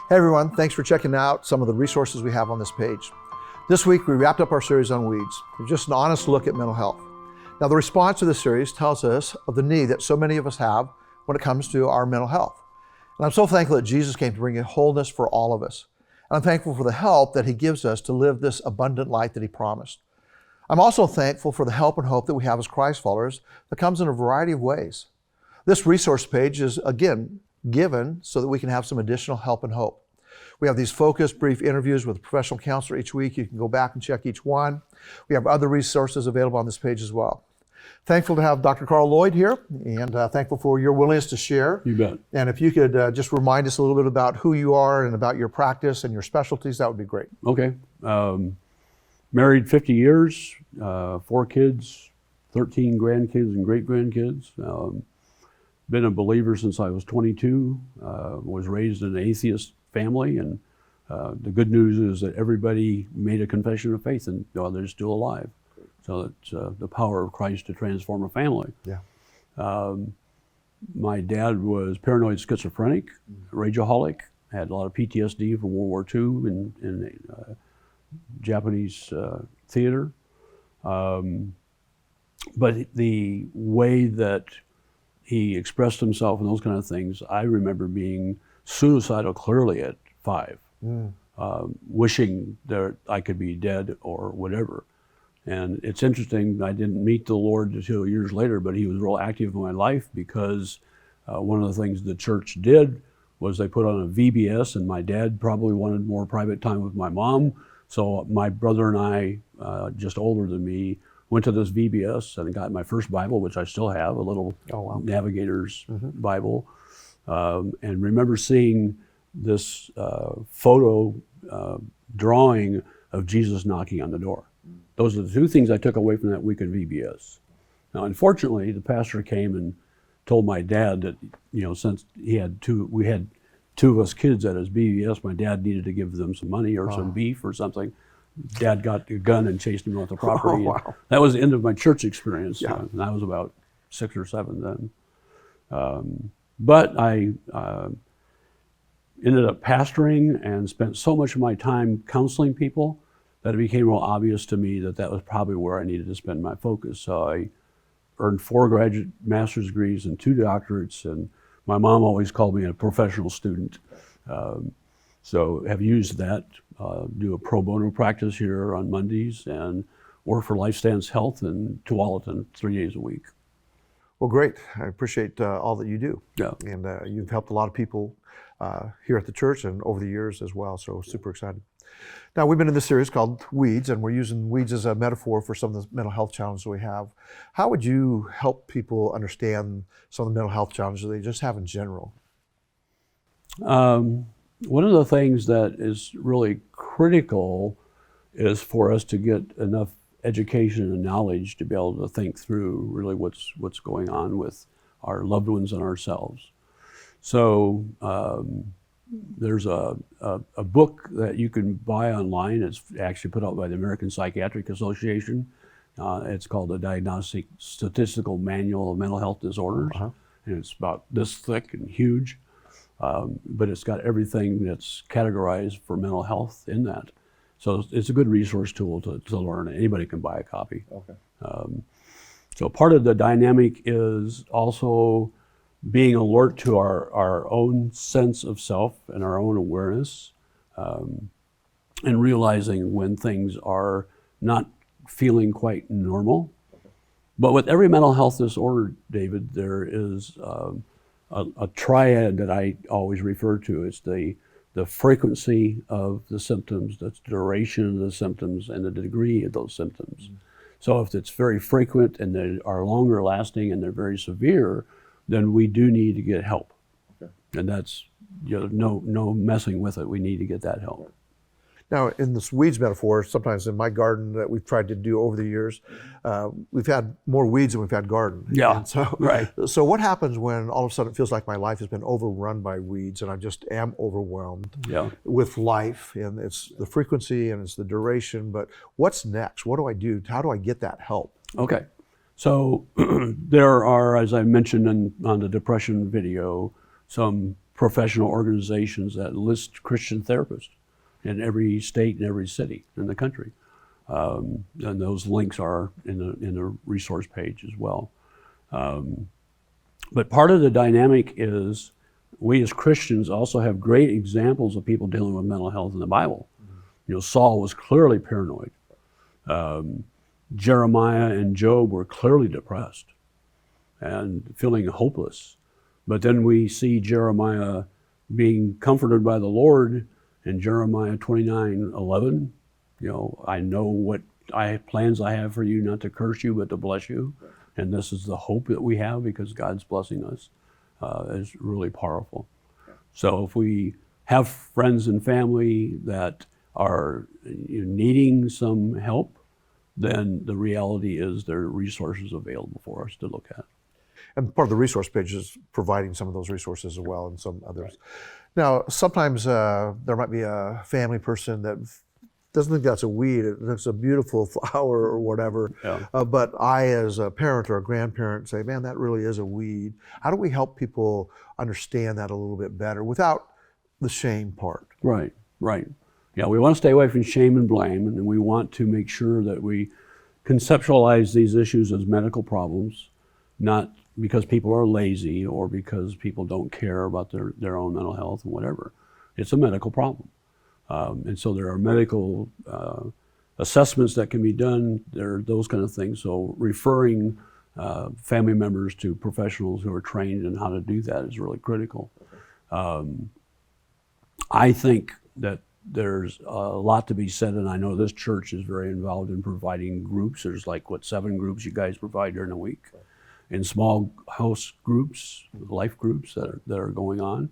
Hey everyone, thanks for checking out some of the resources we have on this page. This week we wrapped up our series on weeds. It's just an honest look at mental health. Now the response to this series tells us of the need that so many of us have when it comes to our mental health. And I'm so thankful that Jesus came to bring a wholeness for all of us. And I'm thankful for the help that He gives us to live this abundant life that He promised. I'm also thankful for the help and hope that we have as Christ followers that comes in a variety of ways. This resource page is, again, given so that we can have some additional help and hope. We have these focused, brief interviews with a professional counselor each week. You can go back and check each one. We have other resources available on this page as well. Thankful to have Dr. Lloyd here, and thankful for your willingness to share. You bet. And if you could just remind us a little bit about who you are and about your practice and your specialties, that would be great. Okay. Married 50 years, 4 kids, 13 grandkids and great-grandkids. Been a believer since I was 22. Was raised in an atheist family, and the good news is that everybody made a confession of faith and they're still alive. So it's the power of Christ to transform a family. Yeah. My dad was paranoid schizophrenic, rageaholic, had a lot of PTSD from World War II in Japanese theater. But the way that he expressed himself and those kind of things, I remember being suicidal clearly at 5, wishing that I could be dead or whatever. And it's interesting, I didn't meet the Lord until years later, but He was real active in my life because one of the things the church did was they put on a VBS, and my dad probably wanted more private time with my mom. So my brother and I, just older than me, went to this VBS and got my first Bible, which I still have, a little Navigator's Bible. And remember seeing this photo drawing of Jesus knocking on the door. Those are the 2 things I took away from that week in VBS. Now, unfortunately, the pastor came and told my dad that, since we had 2 of us kids at his VBS, my dad needed to give them some money or some beef or something. Dad got a gun and chased him off the property. Wow. That was the end of my church experience. Yeah. And I was about 6 or 7 then. But I ended up pastoring and spent so much of my time counseling people that it became real obvious to me that that was probably where I needed to spend my focus. So I earned 4 graduate master's degrees and 2 doctorates, and my mom always called me a professional student. So have used that, do a pro bono practice here on Mondays, and work for Lifestance Health in Tualatin 3 days a week. Well, great. I appreciate all that you do. Yeah. And you've helped a lot of people here at the church and over the years as well, so super excited. Now, we've been in this series called Weeds, and we're using weeds as a metaphor for some of the mental health challenges we have. How would you help people understand some of the mental health challenges they just have in general? One of the things that is really critical is for us to get enough education and knowledge to be able to think through really what's going on with our loved ones and ourselves. So there's a book that you can buy online. It's actually put out by the American Psychiatric Association. It's called the Diagnostic Statistical Manual of Mental Health Disorders. And it's about this thick and huge. But it's got everything that's categorized for mental health in that. So it's a good resource tool to learn. Anybody can buy a copy. Okay. So part of the dynamic is also being alert to our own sense of self and our own awareness, and realizing when things are not feeling quite normal. But with every mental health disorder, David, there is a triad that I always refer to. It's the frequency of the symptoms, the duration of the symptoms, and the degree of those symptoms. So if it's very frequent and they are longer lasting and they're very severe, then we do need to get help. Okay. And that's, no messing with it. We need to get that help. Now, in this weeds metaphor, sometimes in my garden that we've tried to do over the years, we've had more weeds than we've had garden. Yeah, and so, right. So what happens when all of a sudden it feels like my life has been overrun by weeds and I just am overwhelmed with life, and it's the frequency and it's the duration, but what's next? What do I do? How do I get that help? Okay, so there are, as I mentioned on the depression video, some professional organizations that list Christian therapists in every state and every city in the country. And those links are in the resource page as well. But part of the dynamic is we as Christians also have great examples of people dealing with mental health in the Bible. You know, Saul was clearly paranoid. Jeremiah and Job were clearly depressed and feeling hopeless. But then we see Jeremiah being comforted by the Lord in Jeremiah 29:11. You know, I know what plans I have for you, not to curse you, but to bless you. And this is the hope that we have because God's blessing us. Is really powerful. So if we have friends and family that are needing some help, then the reality is there are resources available for us to look at. And part of the resource page is providing some of those resources as well and some others. Right. Now, sometimes there might be a family person that doesn't think that's a weed, it looks a beautiful flower or whatever. Yeah. But I, as a parent or a grandparent, say, man, that really is a weed. How do we help people understand that a little bit better without the shame part? Right. Yeah, we want to stay away from shame and blame, and we want to make sure that we conceptualize these issues as medical problems, not because people are lazy or because people don't care about their own mental health and whatever. It's a medical problem. And so there are medical assessments that can be done. There are those kind of things. So referring family members to professionals who are trained in how to do that is really critical. I think that there's a lot to be said, and I know this church is very involved in providing groups. There's 7 groups you guys provide during a week, in small house groups, life groups that are going on.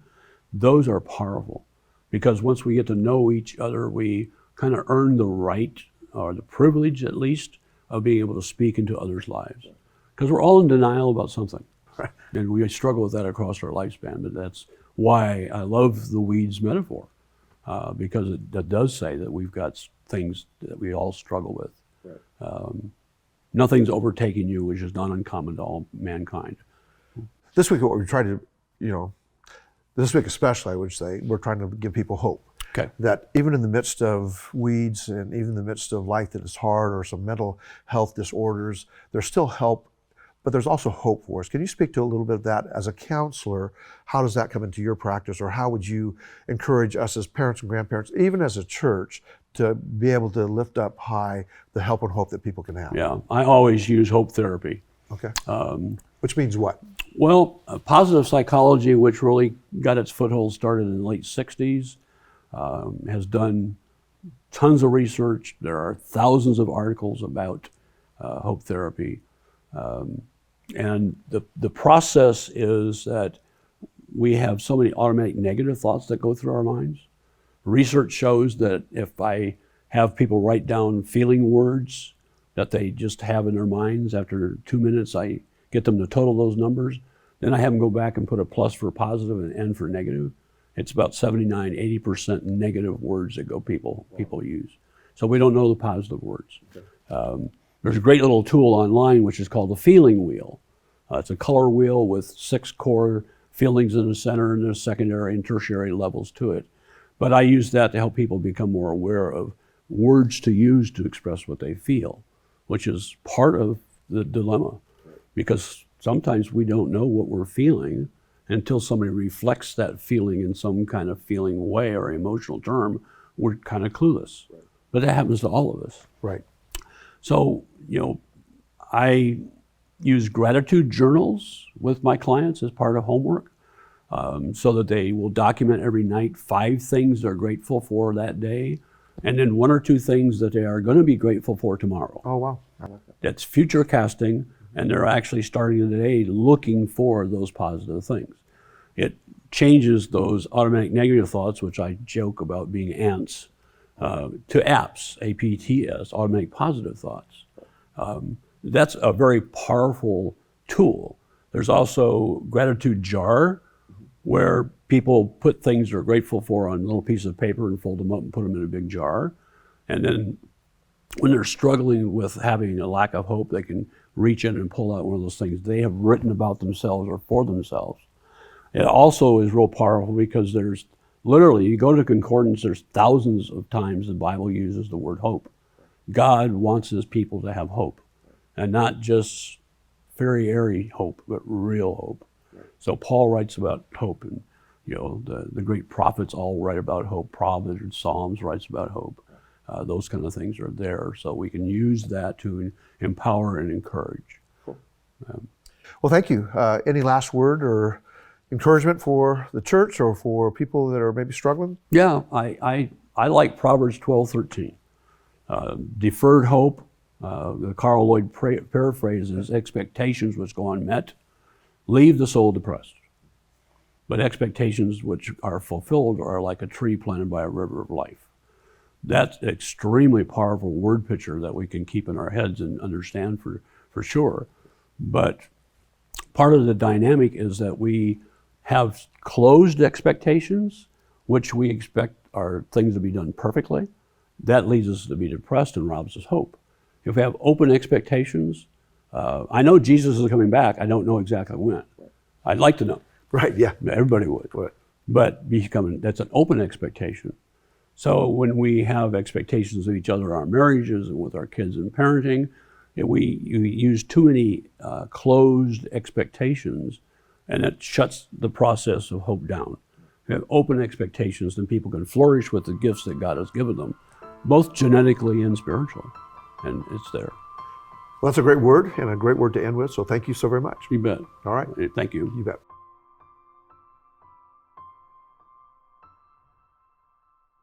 Those are powerful. Because once we get to know each other, we kind of earn the right, or the privilege at least, of being able to speak into others' lives. Because we're all in denial about something. Right. And we struggle with that across our lifespan, but that's why I love the weeds metaphor, because that does say that we've got things that we all struggle with. Right. Nothing's overtaken you, which is not uncommon to all mankind. This week, what we're trying to, this week especially, I would say, we're trying to give people hope. Okay. That even in the midst of weeds and even in the midst of life that is hard or some mental health disorders, there's still help, but there's also hope for us. Can you speak to a little bit of that as a counselor? How does that come into your practice, or how would you encourage us as parents and grandparents, even as a church, to be able to lift up high the help and hope that people can have? Yeah, I always use hope therapy. Okay. Which means what? Well, positive psychology, which really got its foothold started in the late 60s, has done tons of research. There are thousands of articles about hope therapy. And the process is that we have so many automatic negative thoughts that go through our minds. Research shows that if I have people write down feeling words that they just have in their minds, after 2 minutes I get them to total those numbers, then I have them go back and put a plus for positive and an N for negative. It's about 79-80% negative words that people use. So we don't know the positive words. Okay. There's a great little tool online which is called the feeling wheel. It's a color wheel with 6 core feelings in the center, and there's secondary and tertiary levels to it. But I use that to help people become more aware of words to use to express what they feel, which is part of the dilemma. Because sometimes we don't know what we're feeling until somebody reflects that feeling in some kind of feeling way or emotional term. We're kind of clueless. Right. But that happens to all of us. Right. So, I use gratitude journals with my clients as part of homework, so that they will document every night 5 things they're grateful for that day, and then 1 or 2 things that they are going to be grateful for tomorrow. Oh, wow. I like that. That's future casting. And they're actually starting today looking for those positive things. It changes those automatic negative thoughts, which I joke about being ants, to APS, APTS, automatic positive thoughts. That's a very powerful tool. There's also gratitude jar, where people put things they're grateful for on a little piece of paper and fold them up and put them in a big jar. And then when they're struggling with having a lack of hope, they can reach in and pull out one of those things they have written about themselves or for themselves. It also is real powerful because there's literally, you go to concordance, there's thousands of times the Bible uses the word hope. God wants his people to have hope, and not just fairy-airy hope, but real hope. So Paul writes about hope, and the great prophets all write about hope. Proverbs, Psalms writes about hope. Those kind of things are there, so we can use that to empower and encourage. Cool. Well, thank you. Any last word or encouragement for the church or for people that are maybe struggling? Yeah, I like Proverbs 12:13. Deferred hope, the Carl Lloyd paraphrases, expectations which go unmet, leave the soul depressed. But expectations which are fulfilled are like a tree planted by a river of life. That's an extremely powerful word picture that we can keep in our heads and understand for sure. But part of the dynamic is that we have closed expectations, which we expect are things to be done perfectly. That leads us to be depressed and robs us hope. If we have open expectations, I know Jesus is coming back. I don't know exactly when. I'd like to know. Right, yeah. Everybody would. Right. But that's an open expectation. So when we have expectations of each other in our marriages and with our kids in parenting, we use too many closed expectations, and it shuts the process of hope down. If we have open expectations, then people can flourish with the gifts that God has given them, both genetically and spiritually, and it's there. Well, that's a great word and a great word to end with, so thank you so very much. You bet. All right. Thank you. You bet.